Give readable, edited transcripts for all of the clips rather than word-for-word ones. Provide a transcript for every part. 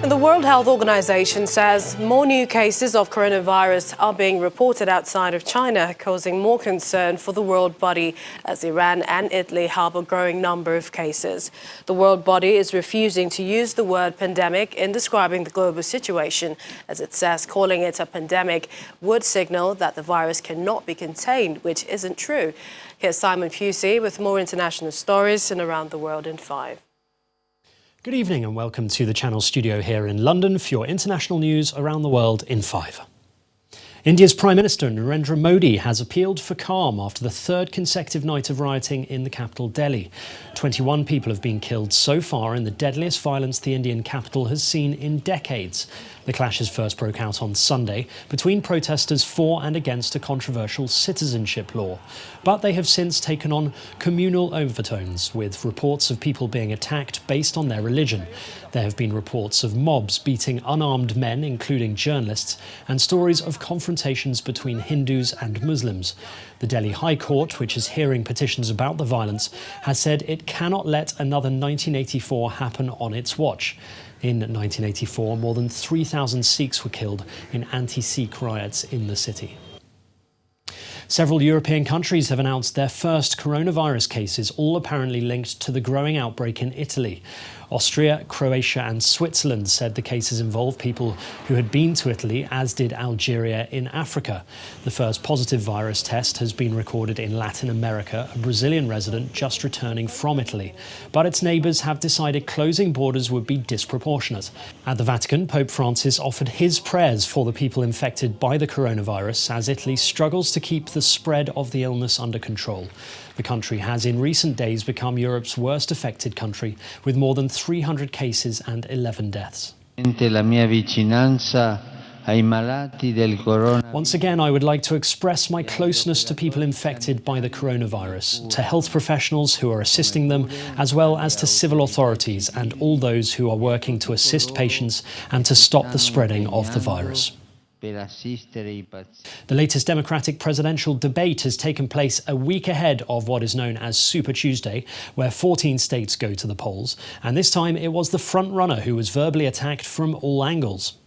The World Health Organization says more new cases of coronavirus are being reported outside of China, causing more concern for the world body as Iran and Italy have a growing number of cases. The world body is refusing to use the word pandemic in describing the global situation, as it says calling it a pandemic would signal that the virus cannot be contained, which isn't true. Here's Simon Pusey with more international stories and around the world in 5. Good evening and welcome to the Channel studio here in London for your international news around the world in 5. India's Prime Minister Narendra Modi has appealed for calm after the third consecutive night of rioting in the capital Delhi. 21 people have been killed so far in the deadliest violence the Indian capital has seen in decades. The clashes first broke out on Sunday between protesters for and against a controversial citizenship law. But they have since taken on communal overtones, with reports of people being attacked based on their religion. There have been reports of mobs beating unarmed men, including journalists, and stories of confrontations between Hindus and Muslims. The Delhi High Court, which is hearing petitions about the violence, has said it cannot let another 1984 happen on its watch. In 1984, more than 3,000 Sikhs were killed in anti-Sikh riots in the city. Several European countries have announced their first coronavirus cases, all apparently linked to the growing outbreak in Italy. Austria, Croatia and Switzerland said the cases involve people who had been to Italy, as did Algeria in Africa. The first positive virus test has been recorded in Latin America, a Brazilian resident just returning from Italy. But its neighbours have decided closing borders would be disproportionate. At the Vatican, Pope Francis offered his prayers for the people infected by the coronavirus as Italy struggles to keep the spread of the illness under control. The country has in recent days become Europe's worst affected country, with more than 300 cases and 11 deaths. Once again, I would like to express my closeness to people infected by the coronavirus, to health professionals who are assisting them, as well as to civil authorities and all those who are working to assist patients and to stop the spreading of the virus. The latest Democratic presidential debate has taken place a week ahead of what is known as Super Tuesday, where 14 states go to the polls. And this time it was the front-runner who was verbally attacked from all angles.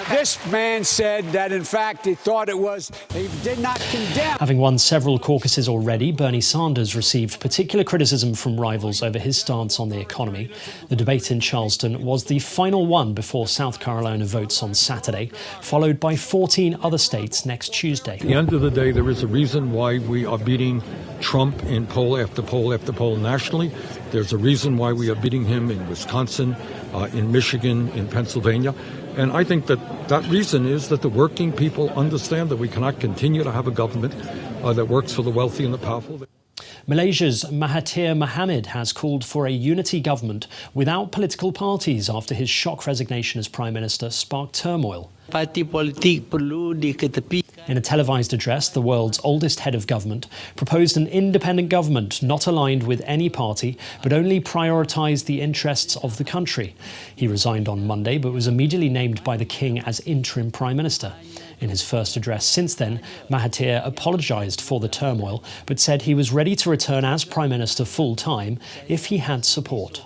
This man said that, in fact, he thought it was, he did not condemn. Having won several caucuses already, Bernie Sanders received particular criticism from rivals over his stance on the economy. The debate in Charleston was the final one before South Carolina votes on Saturday, followed by 14 other states next Tuesday. At the end of the day, there is a reason why we are beating Trump in poll after poll after poll nationally. There's a reason why we are beating him in Wisconsin, in Michigan, in Pennsylvania. And I think that reason is that the working people understand that we cannot continue to have a government that works for the wealthy and the powerful. Malaysia's Mahathir Mohamad has called for a unity government without political parties after his shock resignation as Prime Minister sparked turmoil. In a televised address, the world's oldest head of government proposed an independent government not aligned with any party, but only prioritised the interests of the country. He resigned on Monday, but was immediately named by the King as interim Prime Minister. In his first address since then, Mahathir apologised for the turmoil, but said he was ready to return as Prime Minister full-time if he had support.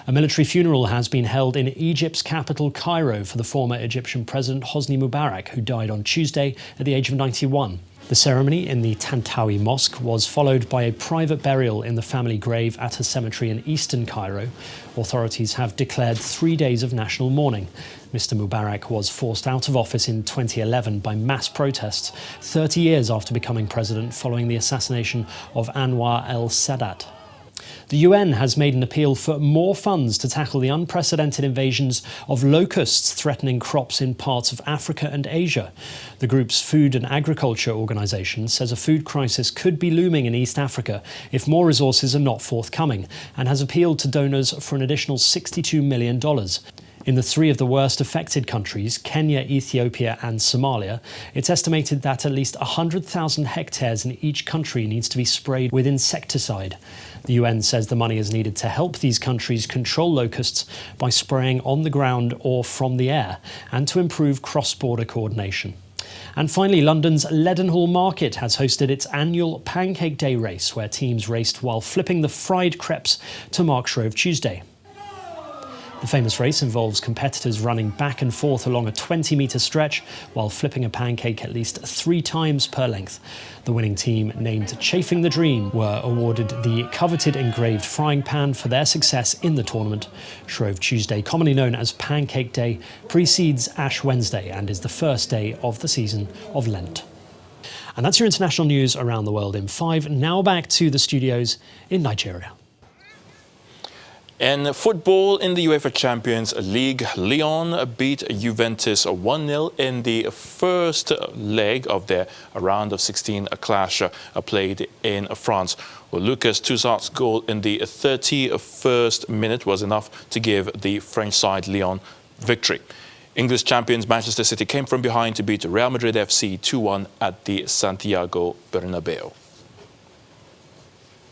A military funeral has been held in Egypt's capital, Cairo, for the former Egyptian President Hosni Mubarak, who died on Tuesday at the age of 91. The ceremony in the Tantawi Mosque was followed by a private burial in the family grave at a cemetery in eastern Cairo. Authorities have declared 3 days of national mourning. Mr. Mubarak was forced out of office in 2011 by mass protests, 30 years after becoming president following the assassination of Anwar el-Sadat. The UN has made an appeal for more funds to tackle the unprecedented invasions of locusts threatening crops in parts of Africa and Asia. The group's Food and Agriculture Organization says a food crisis could be looming in East Africa if more resources are not forthcoming, and has appealed to donors for an additional $62 million. In the 3 of the worst affected countries, Kenya, Ethiopia and Somalia, it's estimated that at least 100,000 hectares in each country needs to be sprayed with insecticide. The UN says the money is needed to help these countries control locusts by spraying on the ground or from the air, and to improve cross-border coordination. And finally, London's Leadenhall Market has hosted its annual Pancake Day race, where teams raced while flipping the fried crepes to mark Shrove Tuesday. The famous race involves competitors running back and forth along a 20-metre stretch while flipping a pancake at least 3 times per length. The winning team, named Chafing the Dream, were awarded the coveted engraved frying pan for their success in the tournament. Shrove Tuesday, commonly known as Pancake Day, precedes Ash Wednesday and is the first day of the season of Lent. And that's your international news around the world in 5. Now back to the studios in Nigeria. In football, in the UEFA Champions League, Lyon beat Juventus 1-0 in the first leg of their round of 16 clash played in France. Well, Lucas Toussaint's goal in the 31st minute was enough to give the French side Lyon victory. English champions Manchester City came from behind to beat Real Madrid FC 2-1 at the Santiago Bernabeu.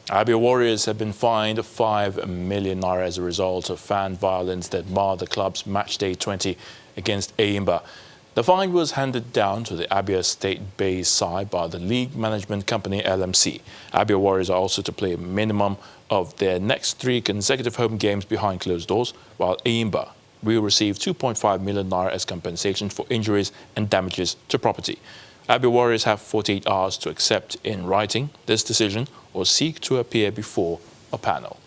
Abia Warriors have been fined 5 million naira as a result of fan violence that marred the club's matchday 20 against Enyimba. The fine was handed down to the Abia state-based side by the league management company LMC. Abia Warriors are also to play a minimum of their next 3 consecutive home games behind closed doors, while Enyimba will receive 2.5 million naira as compensation for injuries and damages to property. Abia Warriors have 48 hours to accept in writing this decision or seek to appear before a panel.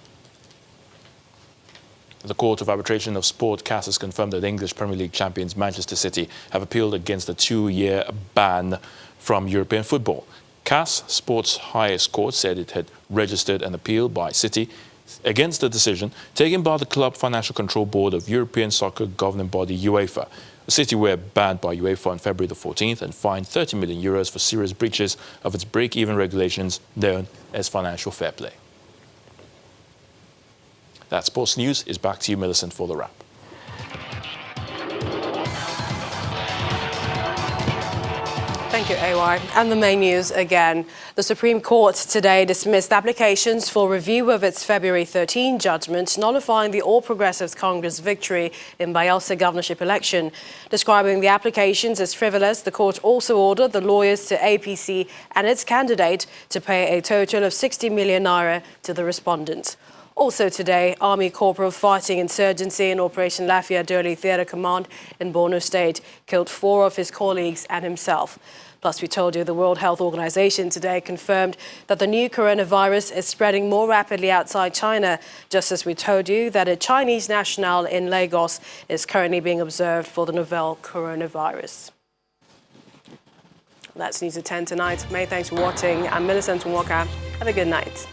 The Court of Arbitration of Sport, CAS, has confirmed that English Premier League champions Manchester City have appealed against the 2-year ban from European football. CAS, Sport's highest court, said it had registered an appeal by City against the decision taken by the Club Financial Control Board of European Soccer governing body UEFA. City were banned by UEFA on February the 14th and fined 30 million euros for serious breaches of its break-even regulations known as financial fair play. That sports news is back to you, Millicent, for the wrap. Thank you, AY. And the main news again. The Supreme Court today dismissed applications for review of its February 13 judgment nullifying the All Progressives Congress victory in Bayelsa governorship election. Describing the applications as frivolous, the court also ordered the lawyers to APC and its candidate to pay a total of 60 million naira to the respondents. Also today, Army Corporal fighting insurgency in Operation Lafia Doli Theatre Command in Borno State killed 4 of his colleagues and himself. Plus, we told you the World Health Organization today confirmed that the new coronavirus is spreading more rapidly outside China, just as we told you that a Chinese national in Lagos is currently being observed for the novel coronavirus. That's News at 10 tonight. Many thanks for watching. I'm Millicent Nwaka. Have a good night.